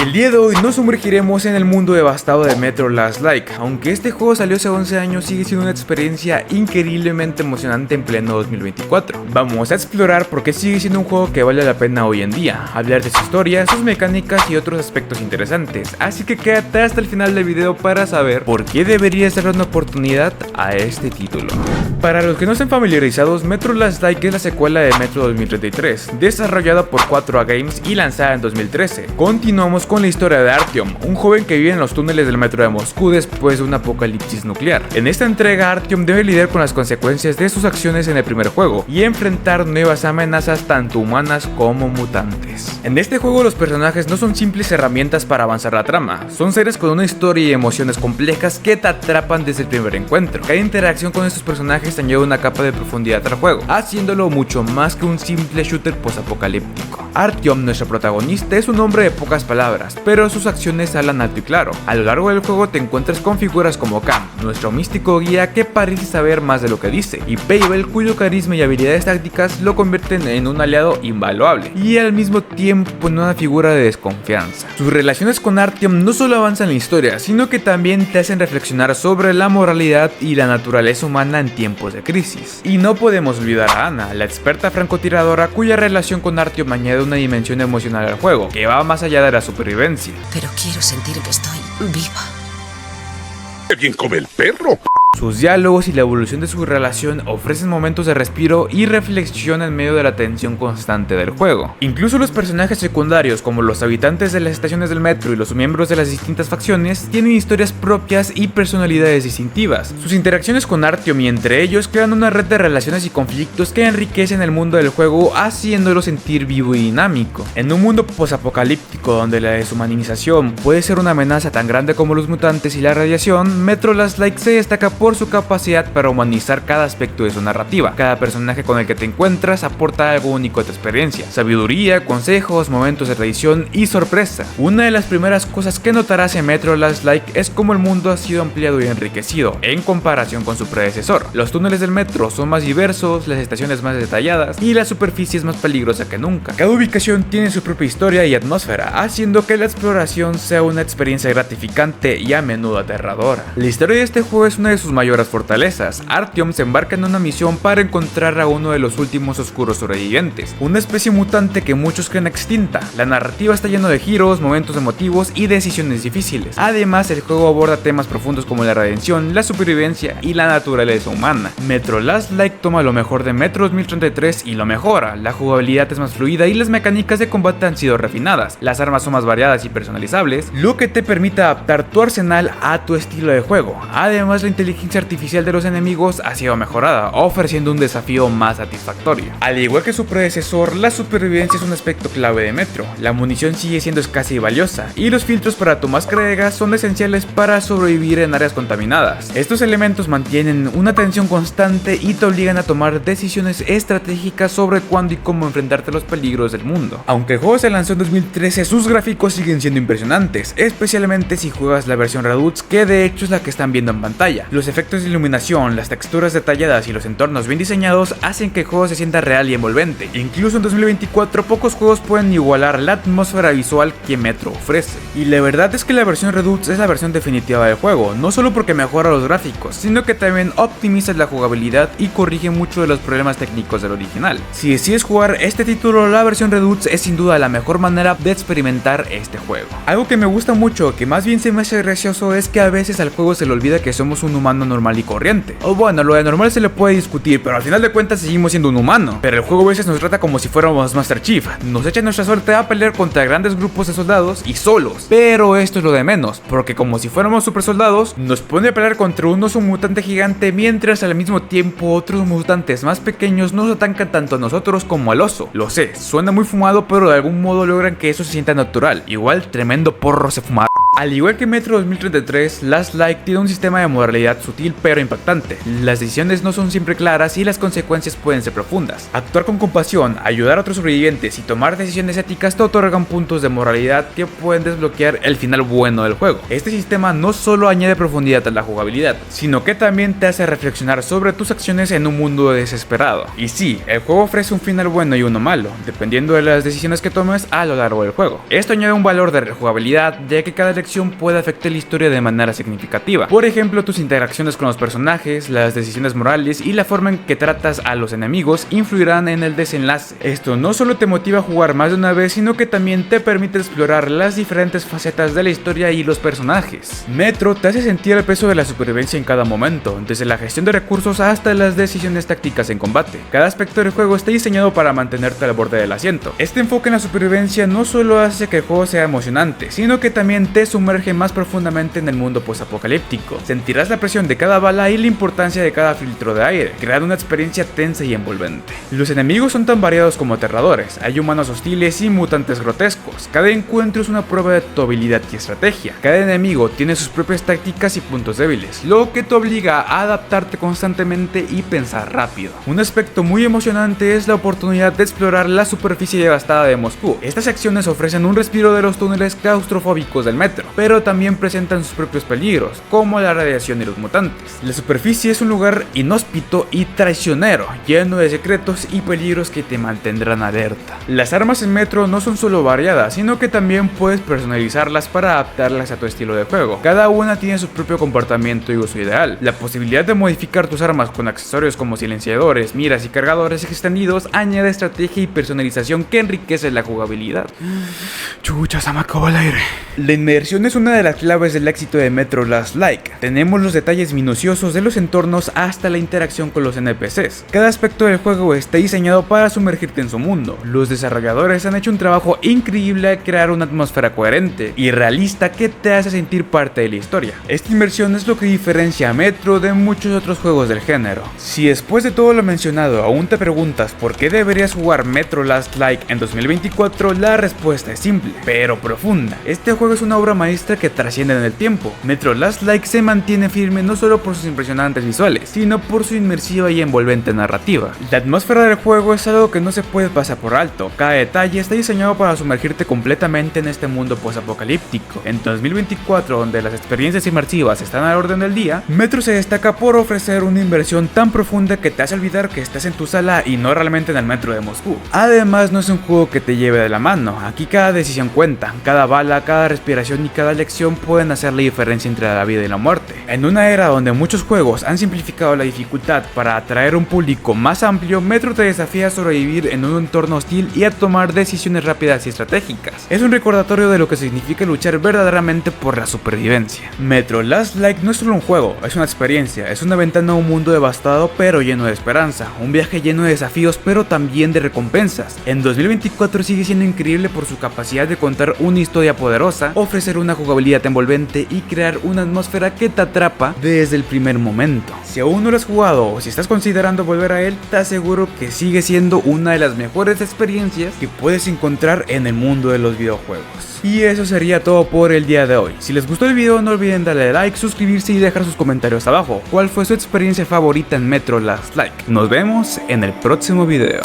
El día de hoy nos sumergiremos en el mundo devastado de Metro Last Light. Aunque este juego salió hace 11 años, sigue siendo una experiencia increíblemente emocionante en pleno 2024. Vamos a explorar por qué sigue siendo un juego que vale la pena hoy en día, hablar de su historia, sus mecánicas y otros aspectos interesantes. Así que quédate hasta el final del video para saber por qué deberías darle una oportunidad a este título. Para los que no estén familiarizados, Metro Last Light es la secuela de Metro 2033, desarrollada por 4A Games y lanzada en 2013. Continuamos con la historia de Artyom, un joven que vive en los túneles del metro de Moscú después de un apocalipsis nuclear. En esta entrega, Artyom debe lidiar con las consecuencias de sus acciones en el primer juego y enfrentar nuevas amenazas tanto humanas como mutantes. En este juego los personajes no son simples herramientas para avanzar la trama, son seres con una historia y emociones complejas que te atrapan desde el primer encuentro. Cada interacción con estos personajes añade una capa de profundidad al juego, haciéndolo mucho más que un simple shooter post-apocalíptico. Artyom, nuestro protagonista, es un hombre de pocas palabras, pero sus acciones hablan alto y claro. A lo largo del juego te encuentras con figuras como Cam, nuestro místico guía que parece saber más de lo que dice, y Pavel, cuyo carisma y habilidades tácticas lo convierten en un aliado invaluable, y al mismo tiempo en una figura de desconfianza. Sus relaciones con Artyom no solo avanzan en la historia, sino que también te hacen reflexionar sobre la moralidad y la naturaleza humana en tiempos de crisis. Y no podemos olvidar a Anna, la experta francotiradora cuya relación con Artyom añade una dimensión emocional al juego, que va más allá de la supervivencia. Pero quiero sentir que estoy viva. ¡Qué bien come el perro! Sus diálogos y la evolución de su relación ofrecen momentos de respiro y reflexión en medio de la tensión constante del juego. Incluso los personajes secundarios, como los habitantes de las estaciones del metro y los miembros de las distintas facciones, tienen historias propias y personalidades distintivas. Sus interacciones con Artyom y entre ellos crean una red de relaciones y conflictos que enriquecen el mundo del juego, haciéndolo sentir vivo y dinámico. En un mundo posapocalíptico donde la deshumanización puede ser una amenaza tan grande como los mutantes y la radiación, Metro Last Light se destaca por su capacidad para humanizar cada aspecto de su narrativa. Cada personaje con el que te encuentras aporta algo único a tu experiencia: sabiduría, consejos, momentos de tradición y sorpresa. Una de las primeras cosas que notarás en Metro Last Light es cómo el mundo ha sido ampliado y enriquecido en comparación con su predecesor. Los túneles del metro son más diversos, las estaciones más detalladas y la superficie es más peligrosa que nunca. Cada ubicación tiene su propia historia y atmósfera, haciendo que la exploración sea una experiencia gratificante y a menudo aterradora. La historia de este juego es una de sus mayores fortalezas. Artyom se embarca en una misión para encontrar a uno de los últimos oscuros sobrevivientes, una especie mutante que muchos creen extinta. La narrativa está llena de giros, momentos emotivos y decisiones difíciles. Además, el juego aborda temas profundos como la redención, la supervivencia y la naturaleza humana. Metro Last Light toma lo mejor de Metro 2033 y lo mejora. La jugabilidad es más fluida y las mecánicas de combate han sido refinadas. Las armas son más variadas y personalizables, lo que te permite adaptar tu arsenal a tu estilo de juego. Además, la inteligencia artificial de los enemigos ha sido mejorada, ofreciendo un desafío más satisfactorio. Al igual que su predecesor, la supervivencia es un aspecto clave de Metro. La munición sigue siendo escasa y valiosa, y los filtros para tu máscara de gas son esenciales para sobrevivir en áreas contaminadas. Estos elementos mantienen una tensión constante y te obligan a tomar decisiones estratégicas sobre cuándo y cómo enfrentarte a los peligros del mundo. Aunque el juego se lanzó en 2013, sus gráficos siguen siendo impresionantes, especialmente si juegas la versión Redux, que de hecho es la que están viendo en pantalla. Los efectos de iluminación, las texturas detalladas y los entornos bien diseñados hacen que el juego se sienta real y envolvente. Incluso en 2024 pocos juegos pueden igualar la atmósfera visual que Metro ofrece. Y la verdad es que la versión Redux es la versión definitiva del juego, no solo porque mejora los gráficos, sino que también optimiza la jugabilidad y corrige mucho de los problemas técnicos del original. Si decides jugar este título, la versión Redux es sin duda la mejor manera de experimentar este juego. Algo que me gusta mucho, que más bien se me hace gracioso, es que a veces al juego se le olvida que somos un humano normal y corriente. O bueno, lo de normal se le puede discutir, pero al final de cuentas seguimos siendo un humano. Pero el juego a veces nos trata como si fuéramos Master Chief. Nos echa nuestra suerte a pelear contra grandes grupos de soldados y solos. Pero esto es lo de menos, porque como si fuéramos super soldados, nos pone a pelear contra un oso mutante gigante, mientras al mismo tiempo otros mutantes más pequeños nos atacan tanto a nosotros como al oso. Lo sé, suena muy fumado, pero de algún modo logran que eso se sienta natural. Igual tremendo porro se fuma. Al igual que Metro 2033, Last Light tiene un sistema de moralidad sutil pero impactante. Las decisiones no son siempre claras y las consecuencias pueden ser profundas. Actuar con compasión, ayudar a otros sobrevivientes y tomar decisiones éticas te otorgan puntos de moralidad que pueden desbloquear el final bueno del juego. Este sistema no solo añade profundidad a la jugabilidad, sino que también te hace reflexionar sobre tus acciones en un mundo desesperado. Y sí, el juego ofrece un final bueno y uno malo, dependiendo de las decisiones que tomes a lo largo del juego. Esto añade un valor de rejugabilidad, ya que cada elección puede afectar la historia de manera significativa. Por ejemplo, tus interacciones con los personajes, las decisiones morales y la forma en que tratas a los enemigos influirán en el desenlace. Esto no solo te motiva a jugar más de una vez, sino que también te permite explorar las diferentes facetas de la historia y los personajes. Metro te hace sentir el peso de la supervivencia en cada momento, desde la gestión de recursos hasta las decisiones tácticas en combate. Cada aspecto del juego está diseñado para mantenerte al borde del asiento. Este enfoque en la supervivencia no solo hace que el juego sea emocionante, sino que también te sumerge más profundamente en el mundo postapocalíptico. Sentirás la presión de cada bala y la importancia de cada filtro de aire, creando una experiencia tensa y envolvente. Los enemigos son tan variados como aterradores. Hay humanos hostiles y mutantes grotescos. Cada encuentro es una prueba de tu habilidad y estrategia. Cada enemigo tiene sus propias tácticas y puntos débiles, lo que te obliga a adaptarte constantemente y pensar rápido. Un aspecto muy emocionante es la oportunidad de explorar la superficie devastada de Moscú. Estas secciones ofrecen un respiro de los túneles claustrofóbicos del metro, pero también presentan sus propios peligros, como la radiación y los mutantes. La superficie es un lugar inhóspito y traicionero, lleno de secretos y peligros que te mantendrán alerta. Las armas en Metro no son solo variadas, sino que también puedes personalizarlas para adaptarlas a tu estilo de juego. Cada una tiene su propio comportamiento y uso ideal. La posibilidad de modificar tus armas con accesorios como silenciadores, miras y cargadores extendidos añade estrategia y personalización que enriquece la jugabilidad. Chucha, se me acabó el aire. La inmersión es una de las claves del éxito de Metro Last Light. Tenemos los detalles minuciosos de los entornos hasta la interacción con los NPCs. Cada aspecto del juego está diseñado para sumergirte en su mundo. Los desarrolladores han hecho un trabajo increíble al crear una atmósfera coherente y realista que te hace sentir parte de la historia. Esta inmersión es lo que diferencia a Metro de muchos otros juegos del género. Si después de todo lo mencionado aún te preguntas por qué deberías jugar Metro Last Light en 2024, la respuesta es simple, pero profunda. Este juego es una obra maestra que trasciende en el tiempo. Metro Last Light se mantiene firme no solo por sus impresionantes visuales, sino por su inmersiva y envolvente narrativa. La atmósfera del juego es algo que no se puede pasar por alto. Cada detalle está diseñado para sumergirte completamente en este mundo posapocalíptico. En 2024, donde las experiencias inmersivas están al orden del día, Metro se destaca por ofrecer una inversión tan profunda que te hace olvidar que estás en tu sala y no realmente en el metro de Moscú. Además, no es un juego que te lleve de la mano. Aquí cada decisión cuenta, cada bala, cada respiración y cada lección pueden hacer la diferencia entre la vida y la muerte. En una era donde muchos juegos han simplificado la dificultad para atraer un público más amplio, Metro te desafía a sobrevivir en un entorno hostil y a tomar decisiones rápidas y estratégicas. Es un recordatorio de lo que significa luchar verdaderamente por la supervivencia. Metro Last Light no es solo un juego, es una experiencia, es una ventana a un mundo devastado pero lleno de esperanza, un viaje lleno de desafíos pero también de recompensas. En 2024 sigue siendo increíble por su capacidad de contar una historia poderosa, ofrecer una jugabilidad envolvente y crear una atmósfera que te atrapa desde el primer momento. Si aún no lo has jugado o si estás considerando volver a él, te aseguro que sigue siendo una de las mejores experiencias que puedes encontrar en el mundo de los videojuegos. Y eso sería todo por el día de hoy. Si les gustó el video, no olviden darle like, suscribirse y dejar sus comentarios abajo. ¿Cuál fue su experiencia favorita en Metro Last Light? Nos vemos en el próximo video.